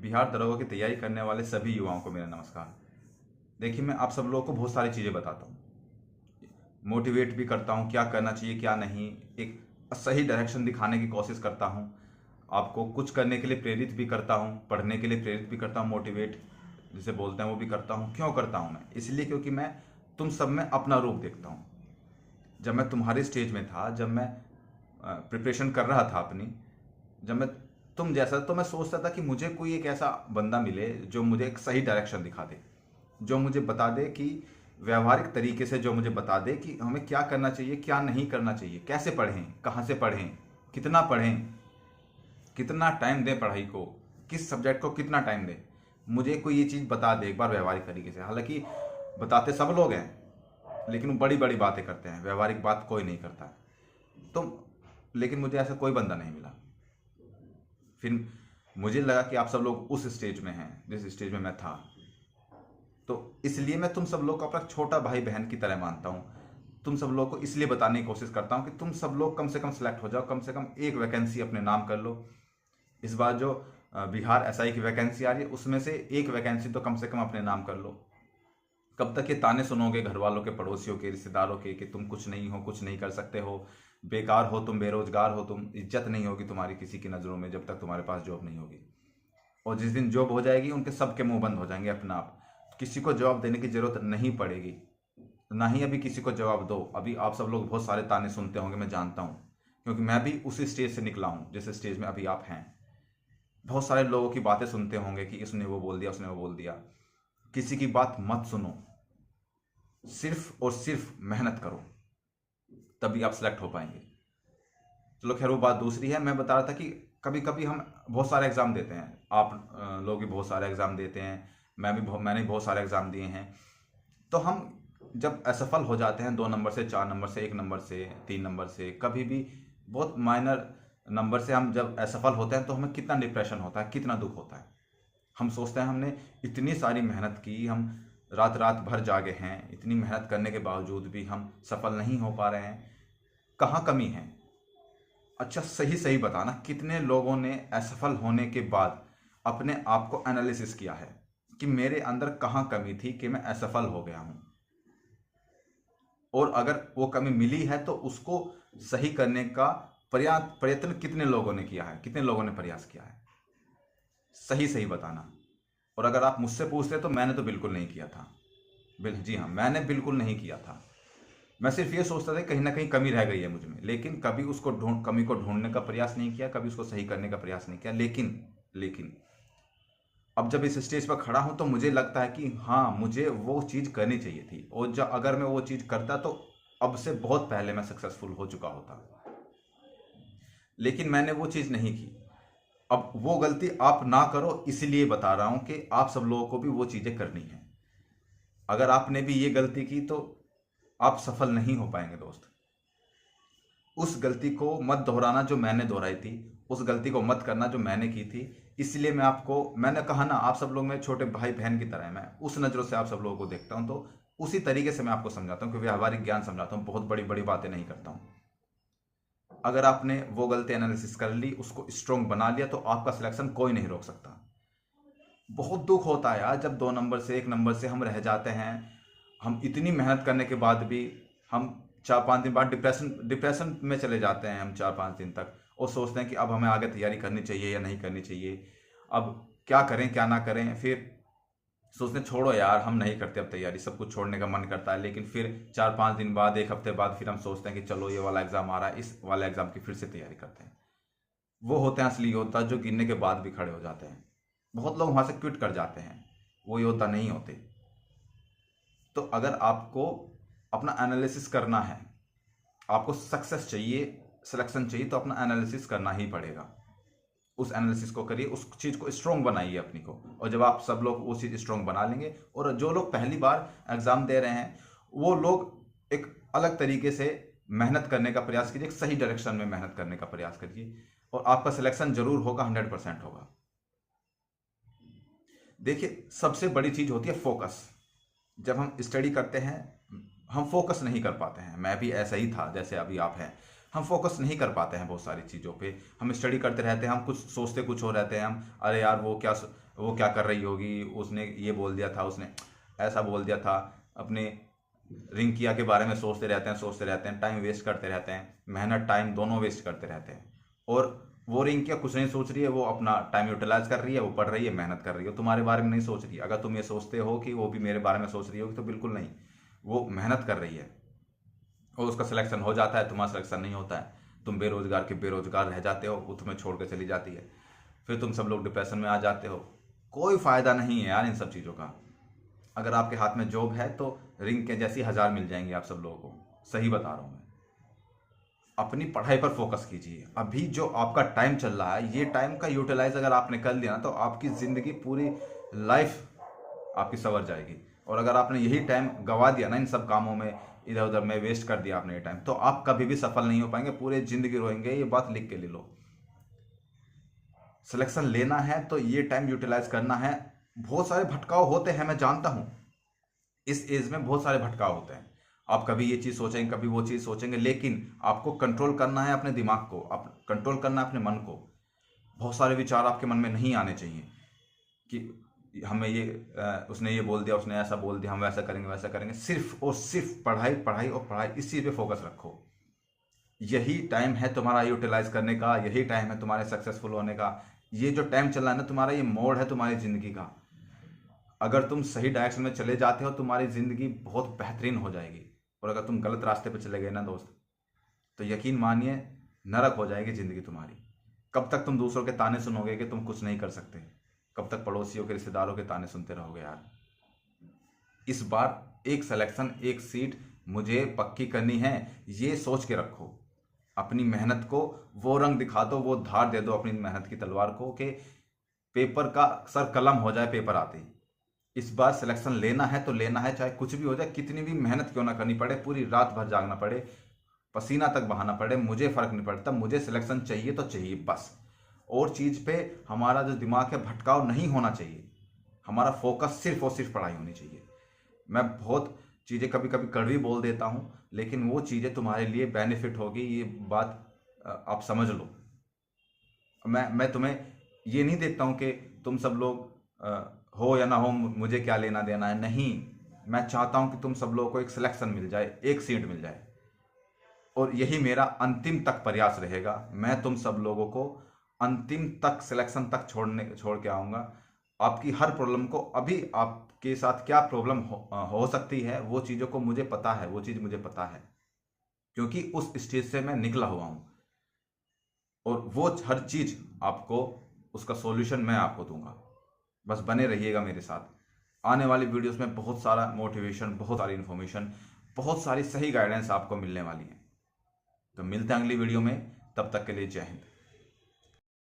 बिहार दरोगा की तैयारी करने वाले सभी युवाओं को मेरा नमस्कार। देखिए, मैं आप सब लोगों को बहुत सारी चीज़ें बताता हूँ, मोटिवेट भी करता हूँ क्या करना चाहिए क्या नहीं, एक सही डायरेक्शन दिखाने की कोशिश करता हूँ, आपको कुछ करने के लिए प्रेरित भी करता हूँ, पढ़ने के लिए प्रेरित भी करता हूँ, मोटिवेट जिसे बोलते हैं वो भी करता हूँ। क्यों करता हूँ? मैं इसलिए क्योंकि मैं तुम सब में अपना रूप देखता हूँ। जब मैं तुम्हारे स्टेज में था, जब मैं प्रिपरेशन कर रहा था अपनी, जब मैं तुम जैसा, तो मैं सोचता था कि मुझे कोई एक ऐसा बंदा मिले जो मुझे एक सही डायरेक्शन दिखा दे, जो मुझे बता दे कि व्यवहारिक तरीके से, जो मुझे बता दे कि हमें क्या करना चाहिए क्या नहीं करना चाहिए, कैसे पढ़ें, कहाँ से पढ़ें, कितना पढ़ें, कितना टाइम दें पढ़ाई को, किस सब्जेक्ट को कितना टाइम दें। मुझे कोई ये चीज़ बता दे एक बार व्यवहारिक तरीके से। हालांकि बताते सब लोग हैं, लेकिन वो बड़ी बड़ी बातें करते हैं, व्यवहारिक बात कोई नहीं करता। तो लेकिन मुझे ऐसा कोई बंदा नहीं मिला। फिर मुझे लगा कि आप सब लोग उस स्टेज में हैं जिस स्टेज में मैं था, तो इसलिए मैं तुम सब लोग को अपना छोटा भाई बहन की तरह मानता हूँ। तुम सब लोग को इसलिए बताने की कोशिश करता हूँ कि तुम सब लोग कम से कम सिलेक्ट हो जाओ, कम से कम एक वैकेंसी अपने नाम कर लो। इस बार जो बिहार एसआई की वैकेंसी आ रही है, उसमें से एक वैकेंसी तो कम से कम अपने नाम कर लो। कब तक ये ताने सुनोगे घर वालों के, पड़ोसियों के, रिश्तेदारों के कि तुम कुछ नहीं हो, कुछ नहीं कर सकते हो, बेकार हो तुम, बेरोजगार हो तुम, इज्जत नहीं होगी तुम्हारी किसी की नज़रों में जब तक तुम्हारे पास जॉब नहीं होगी। और जिस दिन जॉब हो जाएगी उनके सबके मुंह बंद हो जाएंगे अपना आप, किसी को जवाब देने की जरूरत नहीं पड़ेगी। ना ही अभी किसी को जवाब दो। अभी आप सब लोग बहुत सारे ताने सुनते होंगे, मैं जानता हूँ, क्योंकि मैं भी उसी स्टेज से निकला हूँ जिस स्टेज में अभी आप हैं। बहुत सारे लोगों की बातें सुनते होंगे कि इसने वो बोल दिया, उसने वो बोल दिया। किसी की बात मत सुनो, सिर्फ और सिर्फ मेहनत करो, तभी आप सिलेक्ट हो पाएंगे। चलो खैर, वो बात दूसरी है। मैं बता रहा था कि कभी कभी हम बहुत सारे एग्ज़ाम देते हैं, आप लोग भी बहुत सारे एग्ज़ाम देते हैं, मैंने भी बहुत सारे एग्ज़ाम दिए हैं। तो हम जब असफल हो जाते हैं 2 नंबर से, 4 नंबर से, 1 नंबर से, 3 नंबर से, कभी भी बहुत माइनर नंबर से हम जब असफल होते हैं तो हमें कितना डिप्रेशन होता है, कितना दुख होता है। हम सोचते हैं हमने इतनी सारी मेहनत की, हम रात रात भर जागे हैं, इतनी मेहनत करने के बावजूद भी हम सफल नहीं हो पा रहे हैं, कहाँ कमी है? अच्छा, सही सही बताना, कितने लोगों ने असफल होने के बाद अपने आप को एनालिसिस किया है कि मेरे अंदर कहाँ कमी थी कि मैं असफल हो गया हूँ? और अगर वो कमी मिली है तो उसको सही करने का प्रयत्न कितने लोगों ने किया है, कितने लोगों ने प्रयास किया है? सही सही बताना। और अगर आप मुझसे पूछते तो मैंने तो बिल्कुल नहीं किया था। जी हाँ, मैंने बिल्कुल नहीं किया था। मैं सिर्फ ये सोचता था कहीं ना कहीं कमी रह गई है मुझ में, लेकिन कभी उसको कमी को ढूंढने का प्रयास नहीं किया, कभी उसको सही करने का प्रयास नहीं किया। लेकिन अब जब इस स्टेज पर खड़ा हूं तो मुझे लगता है कि हाँ, मुझे वो चीज़ करनी चाहिए थी, और जब अगर मैं वो चीज़ करता तो अब से बहुत पहले मैं सक्सेसफुल हो चुका होता, लेकिन मैंने वो चीज़ नहीं की। अब वो गलती आप ना करो, इसलिए बता रहा हूं कि आप सब लोगों को भी वो चीज़ें करनी है। अगर आपने भी ये गलती की तो आप सफल नहीं हो पाएंगे दोस्त। उस गलती को मत दोहराना जो मैंने दोहराई थी, उस गलती को मत करना जो मैंने की थी। इसलिए मैंने कहा ना, आप सब लोग मेरे छोटे भाई बहन की तरह हैं। मैं उस नज़रों से आप सब लोगों को देखता हूं, तो उसी तरीके से मैं आपको समझाता हूं कि व्यवहारिक ज्ञान समझाता हूं, बहुत बड़ी बड़ी बातें नहीं करता हूं। अगर आपने वो गलती एनालिसिस कर ली, उसको स्ट्रोंग बना लिया, तो आपका सिलेक्शन कोई नहीं रोक सकता। बहुत दुख होता है यार जब 2 नंबर से, 1 नंबर से हम रह जाते हैं। हम इतनी मेहनत करने के बाद भी हम 4-5 दिन बाद डिप्रेशन में चले जाते हैं, हम 4-5 दिन तक, और सोचते हैं कि अब हमें आगे तैयारी करनी चाहिए या नहीं करनी चाहिए, अब क्या करें क्या ना करें। फिर सोचते हैं छोड़ो यार, हम नहीं करते अब तैयारी, सब कुछ छोड़ने का मन करता है। लेकिन फिर 4-5 दिन बाद, 1 हफ्ते बाद, फिर हम सोचते हैं कि चलो ये वाला एग्ज़ाम आ रहा है, इस वाले एग्ज़ाम की फिर से तैयारी करते हैं। वो होते हैं असली योद्धा, जो गिरने के बाद भी खड़े हो जाते हैं। बहुत लोग वहां से क्विट कर जाते हैं, वो योद्धा नहीं होते। तो अगर आपको अपना एनालिसिस करना है, आपको सक्सेस चाहिए, सिलेक्शन चाहिए, तो अपना एनालिसिस करना ही पड़ेगा। उस एनालिसिस को करिए, उस चीज़ को स्ट्रॉन्ग बनाइए अपनी को। और जब आप सब लोग वो चीज़ स्ट्रॉन्ग बना लेंगे, और जो लोग पहली बार एग्ज़ाम दे रहे हैं वो लोग एक अलग तरीके से मेहनत करने का प्रयास कीजिए, एक सही डायरेक्शन में मेहनत करने का प्रयास करिए, और आपका सिलेक्शन जरूर होगा, 100% होगा। देखिए, सबसे बड़ी चीज़ होती है फोकस। जब हम स्टडी करते हैं हम फोकस नहीं कर पाते हैं। मैं भी ऐसा ही था जैसे अभी आप हैं। हम फोकस नहीं कर पाते हैं बहुत सारी चीज़ों पे। हम स्टडी करते रहते हैं, हम कुछ सोचते कुछ और रहते हैं। हम अरे यार वो क्या कर रही होगी, उसने ये बोल दिया था, उसने ऐसा बोल दिया था, अपने रिंकिया के बारे में सोचते रहते हैं, टाइम वेस्ट करते रहते हैं, मेहनत टाइम दोनों वेस्ट करते रहते हैं। और वो रिंकिया कुछ नहीं सोच रही है, वो अपना टाइम यूटिलाइज कर रही है, वो पढ़ रही है, मेहनत कर रही है, तुम्हारे बारे में नहीं सोच रही है। अगर तुम ये सोचते हो कि वो भी मेरे बारे में सोच रही होगी, तो बिल्कुल नहीं, वो मेहनत कर रही है और उसका सिलेक्शन हो जाता है, तुम्हारा सिलेक्शन नहीं होता है। तुम बेरोजगार के बेरोजगार रह जाते हो, वो तुम्हें छोड़ कर चली जाती है, फिर तुम सब लोग डिप्रेशन में आ जाते हो। कोई फायदा नहीं है यार इन सब चीज़ों का। अगर आपके हाथ में जॉब है तो रिंग के जैसी 1000 मिल जाएंगी आप सब लोगों को, सही बता रहा हूँ मैं। अपनी पढ़ाई पर फोकस कीजिए। अभी जो आपका टाइम चल रहा है, ये टाइम का यूटिलाइज अगर आपने कर लिया ना, तो आपकी ज़िंदगी पूरी लाइफ आपकी संवर जाएगी। और अगर आपने यही टाइम गंवा दिया ना इन सब कामों में, इधर उधर में वेस्ट कर दिया आपने ये टाइम, तो आप कभी भी सफल नहीं हो पाएंगे, पूरे जिंदगी रोएंगे। ये बात लिख के ले लो। सिलेक्शन लेना है तो ये टाइम यूटिलाइज करना है। बहुत सारे भटकाव होते हैं, मैं जानता हूं, इस एज में बहुत सारे भटकाव होते हैं। आप कभी ये चीज़ सोचेंगे, कभी वो चीज़ सोचेंगे, लेकिन आपको कंट्रोल करना है अपने दिमाग को, आप कंट्रोल करना है अपने मन को। बहुत सारे विचार आपके मन में नहीं आने चाहिए कि हमें ये उसने ये बोल दिया, उसने ऐसा बोल दिया, हम वैसा करेंगे वैसा करेंगे। सिर्फ और सिर्फ पढ़ाई पढ़ाई और पढ़ाई, इस चीज़ पे फोकस रखो। यही टाइम है तुम्हारा यूटिलाइज करने का, यही टाइम है तुम्हारे सक्सेसफुल होने का। ये जो टाइम चल रहा है ना तुम्हारा, ये मोड़ है तुम्हारी ज़िंदगी का। अगर तुम सही डायरेक्शन में चले जाते हो, तुम्हारी ज़िंदगी बहुत बेहतरीन हो जाएगी। और अगर तुम गलत रास्ते पर चले गए ना दोस्त, तो यकीन मानिए नरक हो जाएगी ज़िंदगी तुम्हारी। कब तक तुम दूसरों के ताने सुनोगे कि तुम कुछ नहीं कर सकते? कब तक पड़ोसियों के, रिश्तेदारों के ताने सुनते रहोगे यार? इस बार एक सिलेक्शन, एक सीट मुझे पक्की करनी है, ये सोच के रखो। अपनी मेहनत को वो रंग दिखा दो, वो धार दे दो अपनी मेहनत की तलवार को, कि पेपर का सर कलम हो जाए पेपर आते ही। इस बार सिलेक्शन लेना है तो लेना है, चाहे कुछ भी हो जाए, कितनी भी मेहनत क्यों ना करनी पड़े, पूरी रात भर जागना पड़े, पसीना तक बहाना पड़े, मुझे फर्क नहीं पड़ता। मुझे सिलेक्शन चाहिए तो चाहिए बस। और चीज़ पे हमारा जो दिमाग है भटकाव नहीं होना चाहिए। हमारा फोकस सिर्फ और सिर्फ पढ़ाई होनी चाहिए। मैं बहुत चीज़ें कभी कभी कड़वी बोल देता हूँ, लेकिन वो चीज़ें तुम्हारे लिए बेनिफिट होगी, ये बात आप समझ लो। मैं तुम्हें ये नहीं देखता हूँ कि तुम सब लोग हो या ना हो, मुझे क्या लेना देना है, नहीं। मैं चाहता हूँ कि तुम सब लोगों को एक सिलेक्शन मिल जाए, एक सीट मिल जाए, और यही मेरा अंतिम तक प्रयास रहेगा। मैं तुम सब लोगों को अंतिम तक, सिलेक्शन तक छोड़ के आऊँगा। आपकी हर प्रॉब्लम को, अभी आपके साथ क्या प्रॉब्लम हो सकती है, वो चीज़ों को मुझे पता है, वो चीज़ मुझे पता है, क्योंकि उस स्टेज से मैं निकला हुआ हूँ। और वो हर चीज़ आपको, उसका सॉल्यूशन मैं आपको दूंगा। बस बने रहिएगा मेरे साथ। आने वाली वीडियोस में बहुत सारा मोटिवेशन, बहुत सारी इन्फॉर्मेशन, बहुत सारी सही गाइडेंस आपको मिलने वाली है। तो मिलते हैं अगली वीडियो में, तब तक के लिए जय हिंद।